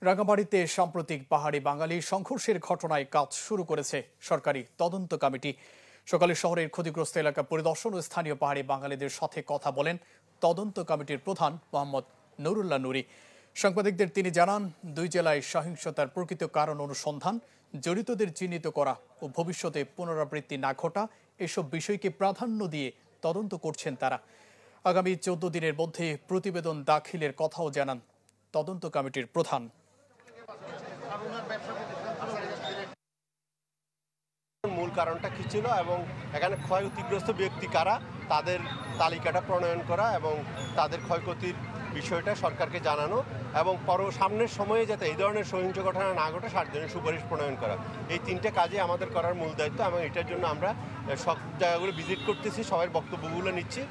রাঙামাটিতে সাম্প্রতিক পাহাড়ি বাঙালি সংঘর্ষের ঘটনায় কাজ শুরু করেছে সরকারি তদন্ত কমিটি। সকালে শহরের ক্ষতিগ্রস্ত এলাকা পরিদর্শন ও স্থানীয় পাহাড়ি বাঙালিদের সাথে কথা বলেন তদন্ত কমিটির প্রধান মোহাম্মদ নুরুল্লাহ নুরি। সাংবাদিকদের তিনি জানান, দুই জেলায় সহিংসতার প্রকৃত কারণ অনুসন্ধান, জড়িতদের চিহ্নিত করা ও ভবিষ্যতে পুনরাবৃত্তি না ঘটা এসব বিষয়কে প্রাধান্য দিয়ে তদন্ত করছেন তারা। আগামী 14 দিনের মধ্যে প্রতিবেদন দাখিলের কথাও জানান তদন্ত কমিটির প্রধান। মূল কারণটা কি ছিল এবং এখানে ক্ষয়ক্ষতিগ্রস্ত ব্যক্তি কারা তাদের তালিকাটা প্রণয়ন করা এবং তাদের ক্ষয়ক্ষতির বিষয়টা সরকারকে জানানো এবং সামনের সময়ে যাতে এই ধরনের সহিংস ঘটনা না ঘটে তার জন্য সুপারিশ প্রণয়ন করা, এই তিনটে কাজে আমাদের করার মূল দায়িত্ব এবং এটার জন্য আমরা সব জায়গাগুলো ভিজিট করতেছি, সবার বক্তব্যগুলো নিচ্ছি।